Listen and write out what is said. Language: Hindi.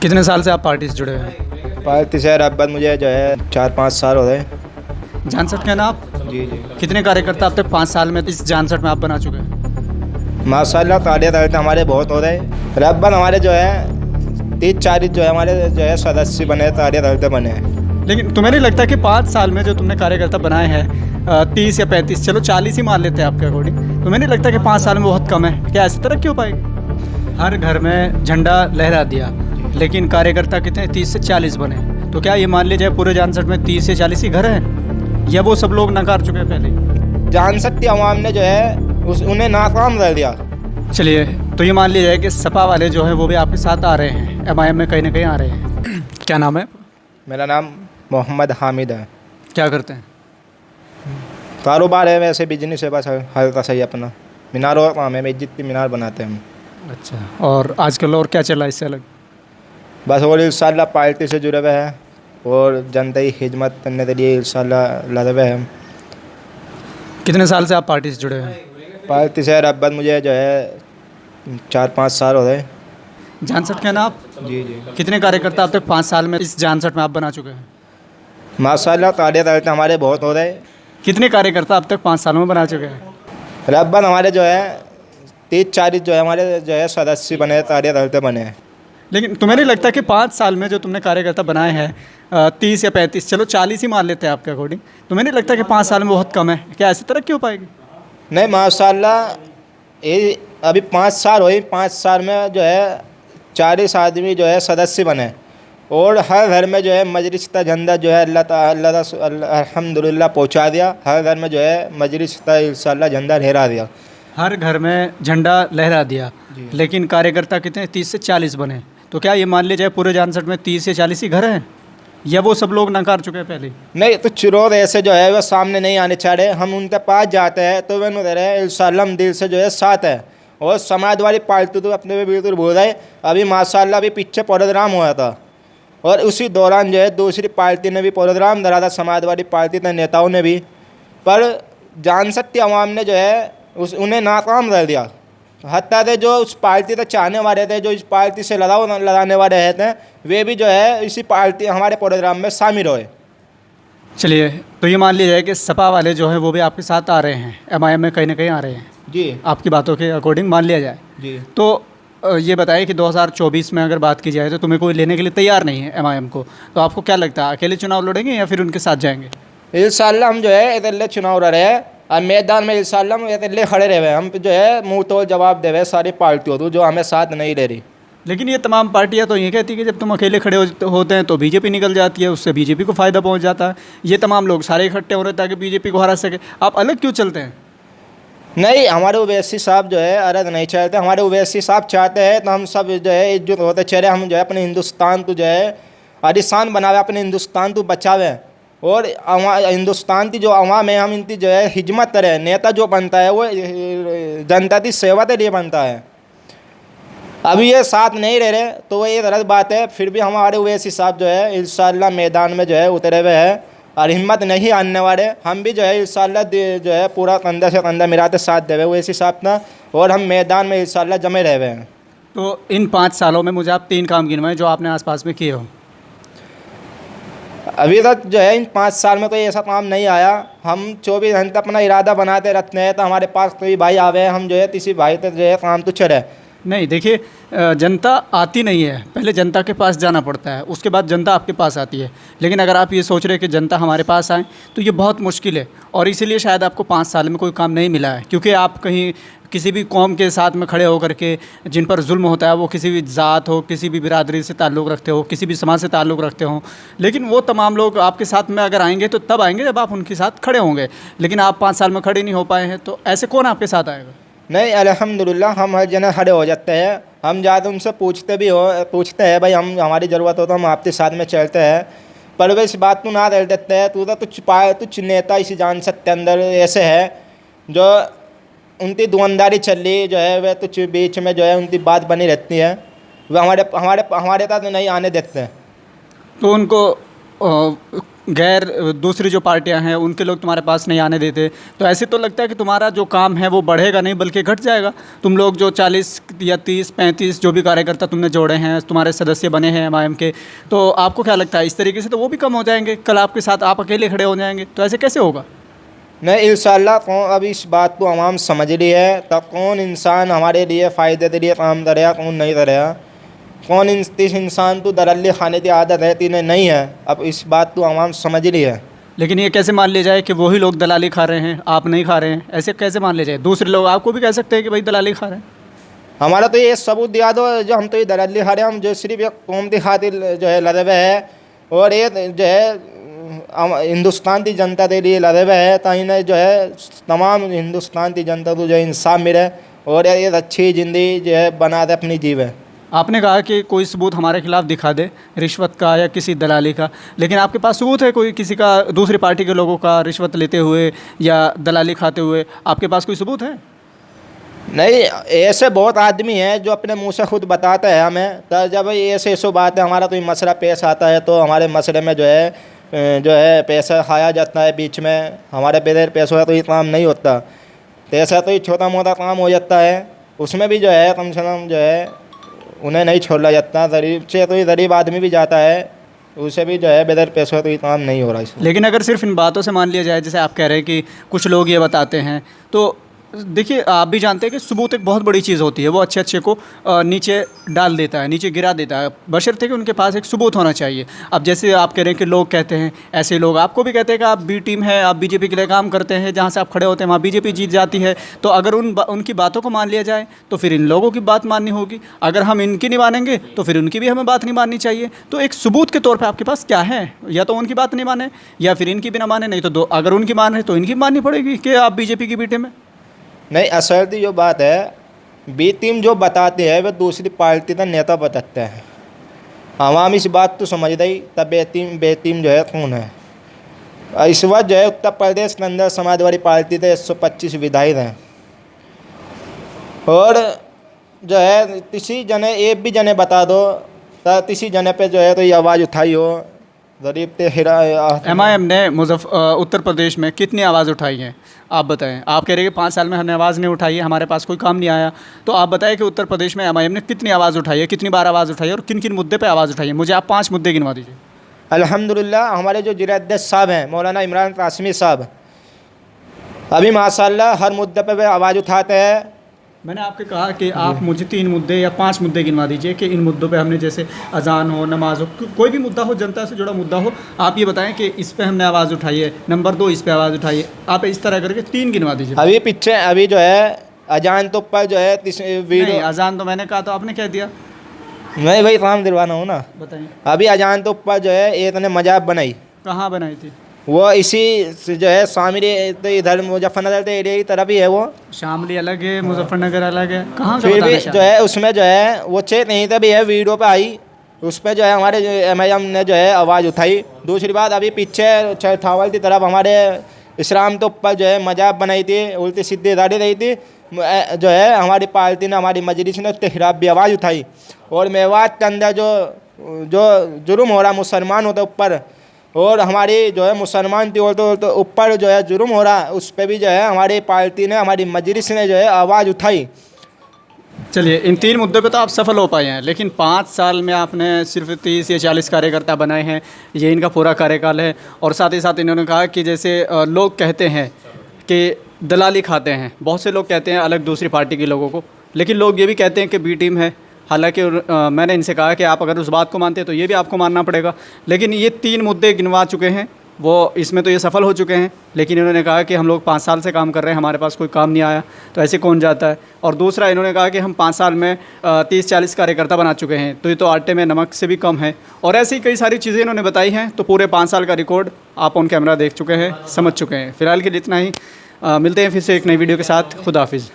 कितने साल से आप पार्टी से जुड़े हुए हैं? पार्टी से रब्बत मुझे जो है 4-5 साल हो गए। जान सकते हैं ना आप? जी जी। कितने कार्यकर्ता अब तक 5 साल में इस जानसठ में आप बना चुके हैं? माशाल्लाह कार्यकर्ता हमारे बहुत हो रहे। रब्बत हमारे जो है 30-40 जो है हमारे जो है सदस्य बने, कार्यकर्ता बने हैं। लेकिन तुम्हें नहीं लगता कि 5 साल में जो तुमने कार्यकर्ता बनाए हैं 30 या 35, चलो 40 ही मान लेते हैं आपके अकॉर्डिंग, तुम्हें नहीं लगता कि 5 साल में बहुत कम है? क्या ऐसी तरक्की हो पाएगी? हर घर में झंडा लहरा दिया, लेकिन कार्यकर्ता कितने 30 से 40 बने, तो क्या ये मान लीजिए पूरे जानसठ में 30 से 40 ही घर हैं, या वो सब लोग नकार चुके हैं पहले? जानसठ की आवाम ने जो है उन्हें नाकाम कर दिया। चलिए, तो ये मान लीजिए कि सपा वाले जो हैं वो भी आपके साथ आ रहे हैं, एमआईएम में कहीं ना कहीं आ रहे हैं। क्या नाम है? मेरा नाम मोहम्मद हामिद है। क्या करते हैं? कारोबार है, वैसे बिजनेस है, बस हल्का सही अपना मीनार और काम है, मस्जिद की मीनार बनाते हैं हम। अच्छा, और आजकल और क्या चल रहा है इससे अलग? बस और इंशाल्लाह पार्टी से जुड़े हुए हैं और जनता की खिदमत करने के लिए इंशाल्लाह लगे हुए हैं। कितने साल से आप पार्टी से जुड़े हुए हैं? पार्टी से रब्बत मुझे जो है 4-5 साल हो गए। जानसठ के ना आप? जी जी। कितने कार्यकर्ता अब तक 5 साल में इस जानसठ में आप बना चुके हैं? माशाल्लाह कार्यकर्ता हमारे बहुत हो रहे। कितने कार्यकर्ता अब तक 5 सालों में बना चुके हैं? रब्बत हमारे जो है 30-40 जो है हमारे जो है सदस्य बने, कार्यकर्ता बने हैं। लेकिन तुम्हें नहीं लगता कि 5 साल में जो तुमने कार्यकर्ता बनाए हैं 30 या 35, चलो 40 ही मान लेते हैं आपके अकॉर्डिंग, तुम्हें नहीं लगता कि 5 साल में बहुत कम है? क्या ऐसी तरक्की हो पाएगी? नहीं माशाल्लाह, ये अभी 5 साल हुई, 5 साल में जो है 40 आदमी जो है सदस्य बने और हर घर में जो है मजलिस का झंडा जो है अल्लाह अल्हम्दुलिल्लाह पहुँचा दिया। हर घर में जो है मजलिस का इंशाल्लाह झंडा लहरा दिया। हर घर में झंडा लहरा दिया, लेकिन कार्यकर्ता कितने 30 से 40 बने, तो क्या ये मान लीजिए पूरे जानसठ में 30 से 40 ही घर हैं, या वो सब लोग नकार चुके हैं पहले? नहीं तो चिरोर ऐसे जो है वह सामने नहीं आने चाह रहे। हम उनके पास जाते हैं तो वे कह रहे हैं इंशाल्लाह हम दिल से जो है साथ है। और समाजवादी पार्टी तो अपने में बिल्कुल भूल रहे। अभी माशाल्लाह अभी पीछे प्रोग्राम हुआ था और उसी दौरान जो है दूसरी पार्टी ने भी प्रोग्राम धरा था, समाजवादी पार्टी के नेताओं ने भी, पर जानसठ की आवाम ने जो है उन्हें नाकाम कर दिया। हत्या थे जो उस पार्टी से चाहने वाले थे, जो इस पार्टी से लड़ाने वाले थे, वे भी जो है इसी पार्टी हमारे प्रोग्राम में शामिल हुए। चलिए, तो ये मान लीजिए कि सपा वाले जो हैं वो भी आपके साथ आ रहे हैं, एमआईएम में कहीं ना कहीं आ रहे हैं, जी आपकी बातों के अकॉर्डिंग मान लिया जाए जी। तो ये बताइए कि 2024 में अगर बात की जाए तो तुम्हें कोई लेने के लिए तैयार नहीं है एमआईएम को, तो आपको क्या लगता है अकेले चुनाव लड़ेंगे या फिर उनके साथ जाएंगे? इंशाल्लाह हम जो है इधर चुनाव लड़ रहे हैं और मैदान में इंशाल्लाह हम इधर खड़े रहे। हम जो है मुँह तोड़ जवाब दे रहे सारी पार्टियों को जो हमें साथ नहीं ले रही। लेकिन ये तमाम पार्टियां तो ये कहती है कि जब तुम अकेले खड़े होते हैं तो बीजेपी निकल जाती है, उससे बीजेपी को फ़ायदा पहुंच जाता है। ये तमाम लोग सारे इकट्ठे हो रहे हैं ताकि बीजेपी को हरा सके, आप अलग क्यों चलते हैं? नहीं, हमारे ओवैसी साहब जो है अलग नहीं चाहते। हमारे ओवैसी साहब चाहते हैं तो हम सब जो है एकजुट होते चले। हम जो है अपने हिंदुस्तान को जो है आलिशान बनावे, अपने हिंदुस्तान को बचावे और हिंदुस्तान की जो अवाम है हम इनकी जो है खिदमत करें। नेता जो बनता है वो जनता की सेवा के लिए बनता है। अभी ये साथ नहीं रह रहे तो वो ये गलत बात है। फिर भी हमारे ओवैसी साहब जो है इंशाल्लाह मैदान में जो है उतरे हुए हैं और हिम्मत नहीं आने वाले। हम भी जो है इंशाल्लाह जो है पूरा कंधा से कंधा मिलाते साथ दे रहे ओवैसी साहब ना, और हम मैदान में इंशाल्लाह जमे रहे हुए हैं। तो इन 5 सालों में मुझे आप 3 काम गिनवाएं जो आपने आसपास में किए हो। अभी तक जो है इन 5 साल में कोई ऐसा काम नहीं आया। हम 24 घंटे अपना इरादा बनाते रहते हैं तो हमारे पास कोई भाई आवे, हम जो है किसी भाई तक जो है काम तो चले। नहीं, देखिए, जनता आती नहीं है, पहले जनता के पास जाना पड़ता है, उसके बाद जनता आपके पास आती है। लेकिन अगर आप ये सोच रहे हैं कि जनता हमारे पास आए तो ये बहुत मुश्किल है, और इसीलिए शायद आपको 5 साल में कोई काम नहीं मिला है, क्योंकि आप कहीं किसी भी कौम के साथ में खड़े होकर के जिन पर जुल्म होता है, वो किसी भी ज़ात हो, किसी भी बिरादरी से ताल्लुक़ रखते हो, किसी भी समाज से ताल्लुक़ रखते हो, लेकिन वो तमाम लोग आपके साथ में अगर आएंगे तो तब आएंगे जब आप उनके साथ खड़े होंगे। लेकिन आप 5 साल में खड़े नहीं हो पाए हैं, तो ऐसे कौन आपके साथ आएगा? नहीं, अल्हम्दुलिल्लाह हम हर जगह खड़े हो जाते हैं। हम ज़्यादा उनसे पूछते हैं भाई हम हमारी ज़रूरत हो तो हम आपके साथ में चलते हैं, पर वे इस बात को ना रह देते हैं। तू तो कुछ नेता इसी जान सकते अंदर ऐसे है जो उनकी दुकानदारी चल रही जो है, वह कुछ बीच में जो है उनकी बात बनी रहती है, वह हमारे तक नहीं आने देते हैं। तो उनको गैर दूसरी जो पार्टियां हैं उनके लोग तुम्हारे पास नहीं आने देते, तो ऐसे तो लगता है कि तुम्हारा जो काम है वो बढ़ेगा नहीं बल्कि घट जाएगा। तुम लोग जो 40 या 30-35 जो भी कार्यकर्ता तुमने जोड़े हैं, तुम्हारे सदस्य बने हैं एमआईएम के, तो आपको क्या लगता है इस तरीके से तो वो भी कम हो जाएंगे, कल आपके साथ आप अकेले खड़े हो जाएंगे, तो ऐसे कैसे होगा? नहीं, इंशाल्लाह कौन अब इस बात को आवाम समझ रही है, तब कौन इंसान हमारे लिए फ़ायदे के लिए काम करेगा, कौन नहीं करेगा। कौन इस इंसान तो दलाली खाने की आदत है तीन नहीं है, अब इस बात को आवाम समझ रही है। लेकिन ये कैसे मान लिया जाए कि वही लोग दलाली खा रहे हैं, आप नहीं खा रहे हैं, ऐसे कैसे मान लिया जाए? दूसरे लोग आपको भी कह सकते हैं कि भाई दलाली खा रहे हैं। हमारा तो ये सबूत दिया दो जो हम तो ये दलाली खा रहे हैं, हम जो सिर्फ एक कौम की खातिर जो है लड़े हुए है, और ये जो है हिंदुस्तान की जनता के लिए लड़े हुए है, ताकि ना जो है तमाम हिंदुस्तान की जनता को जो है इंसाफ मिले और ये अच्छी ज़िंदगी जो है बना दे अपनी जीवे। आपने कहा कि कोई सबूत हमारे खिलाफ दिखा दे रिश्वत का या किसी दलाली का, लेकिन आपके पास सबूत है कोई किसी का, दूसरी पार्टी के लोगों का रिश्वत लेते हुए या दलाली खाते हुए? आपके पास कोई सबूत है? नहीं, ऐसे बहुत आदमी हैं जो अपने मुंह से खुद बताते हैं हमें, तो जब ऐसे बात है हमारा कोई मसला पेश आता है तो हमारे मसले में जो है पैसा खाया जाता है बीच में, हमारे बगैर पैसों का तो ये काम नहीं होता। तो ऐसा तो ये छोटा मोटा काम हो जाता है, उसमें भी जो है कम से कम जो है उन्हें नहीं छोड़ा जाता। गरीब से तो ये गरीब आदमी भी जाता है, उसे भी जो है बगैर पैसों तो ये काम नहीं हो रहा है। लेकिन अगर सिर्फ इन बातों से मान लिया जाए, जैसे आप कह रहे हैं कि कुछ लोग ये बताते हैं, तो देखिए आप भी जानते हैं कि सबूत एक बहुत बड़ी चीज़ होती है, वो अच्छे अच्छे को नीचे डाल देता है, नीचे गिरा देता है, बशर्ते कि उनके पास एक सबूत होना चाहिए। अब जैसे आप कह रहे हैं कि लोग कहते हैं, ऐसे लोग आपको भी कहते हैं कि आप बी टीम है, आप बीजेपी के लिए काम करते हैं, जहाँ से आप खड़े होते हैं वहाँ बीजेपी जीत जाती है, तो अगर उनकी बातों को मान लिया जाए तो फिर इन लोगों की बात माननी होगी, अगर हम इनकी नहीं मानेंगे तो फिर उनकी भी हमें बात नहीं माननी चाहिए। तो एक सबूत के तौर पर आपके पास क्या है? या तो उनकी बात नहीं माने या फिर इनकी भी ना माने, नहीं तो अगर उनकी मान रहे तो इनकी माननी पड़ेगी कि आप बीजेपी की बी टीम है। नहीं, असल की जो बात है, बी टीम जो बताते हैं वह दूसरी पार्टी का नेता बताते हैं। आवाम इस बात तो समझ रही, तब बे टीम जो है कौन है। इस वक्त जो है उत्तर प्रदेश के अंदर समाजवादी पार्टी के 125 विधायक हैं, और जो है किसी जने एक भी जने बता दो तो किसी जने पे जो है तो ये आवाज़ उठाई हो गरीब पे हिरा। एमआईएम ने उत्तर प्रदेश में कितनी आवाज़ उठाई है आप बताएं? आप कह रहे हैं कि 5 साल में हमने आवाज़ नहीं उठाई है, हमारे पास कोई काम नहीं आया, तो आप बताएं कि उत्तर प्रदेश में एमआईएम ने कितनी आवाज़ उठाई है, कितनी बार आवाज़ उठाई है और किन किन मुद्दे पे आवाज़ उठाई है? मुझे आप 5 मुद्दे गिनवा दीजिए। अल्हम्दुलिल्लाह हमारे जो जिलाध्यक्ष साहब हैं मौलाना इमरान कासमी साहब, अभी माशाल्लाह हर मुद्दे पे वे आवाज़ उठाते हैं। मैंने आपके कहा कि आप मुझे 3 मुद्दे या 5 मुद्दे गिनवा दीजिए कि इन मुद्दों पे हमने, जैसे अजान हो, नमाज हो, कोई भी मुद्दा हो, जनता से जुड़ा मुद्दा हो, आप ये बताएं कि इस पे हमने आवाज़ उठाई है, नंबर 2 इस पे आवाज़ उठाई है, आप इस तरह करके 3 गिनवा दीजिए। अभी पीछे अभी जो है अजान तो पर जो है नहीं, अजान तो मैंने कहा, तो आपने कह दिया। मैं वही काम दिलवाना हूँ ना। बताइए। अभी अजान तो पर जो है एक ने मजाक बनाई, कहाँ बनाई थी? वो इसी से जो है शामिली तो इधर मुजफ्फरनगर के एरिया की तरफ ही है, वो शामली अलग है, मुजफ्फरनगर अलग है, कहाँ? फिर भी जो है उसमें जो है वो चेक नहीं था भी है, वीडियो पे आई, उस पर जो है हमारे एमआईएम ने जो है आवाज़ उठाई। दूसरी बात, अभी पीछे चौथावल की तरफ हमारे इस्लाम तो ऊपर जो है मजाक बनाई थी, उल्टी सीधी दाढ़ी रही थी, जो है हमारी पार्टी ने, हमारी मजलिस ने उसके खिलाफ भी आवाज़ उठाई। और मेवात के अंदर जो जुर्म हो रहा मुसलमानों के ऊपर, और हमारी जो है मुसलमान की औरतों तो ऊपर जो है जुर्म हो रहा, उस पर भी जो है हमारी पार्टी ने, हमारी मजलिस ने जो है आवाज़ उठाई। चलिए, इन 3 मुद्दों पे तो आप सफल हो पाए हैं, लेकिन 5 साल में आपने सिर्फ 30 या 40 कार्यकर्ता बनाए हैं, ये इनका पूरा कार्यकाल है। और साथ ही साथ इन्होंने कहा कि जैसे लोग कहते हैं कि दलाली खाते हैं, बहुत से लोग कहते हैं अलग दूसरी पार्टी के लोगों को, लेकिन लोग ये भी कहते हैं कि बी टीम है। हालांकि मैंने इनसे कहा कि आप अगर उस बात को मानते हैं तो ये भी आपको मानना पड़ेगा, लेकिन ये 3 मुद्दे गिनवा चुके हैं वो, इसमें तो ये सफल हो चुके हैं। लेकिन इन्होंने कहा कि हम लोग 5 साल से काम कर रहे हैं, हमारे पास कोई काम नहीं आया, तो ऐसे कौन जाता है। और दूसरा, इन्होंने कहा कि हम 5 साल में 30-40 कार्यकर्ता बना चुके हैं, तो ये तो आटे में नमक से भी कम है। और ऐसी कई सारी चीज़ें इन्होंने बताई हैं, तो पूरे 5 साल का रिकॉर्ड आप ऑन कैमरा देख चुके हैं, समझ चुके हैं। फ़िलहाल के लिए इतना ही, मिलते हैं फिर से एक नई वीडियो के साथ। खुदा हाफिज़।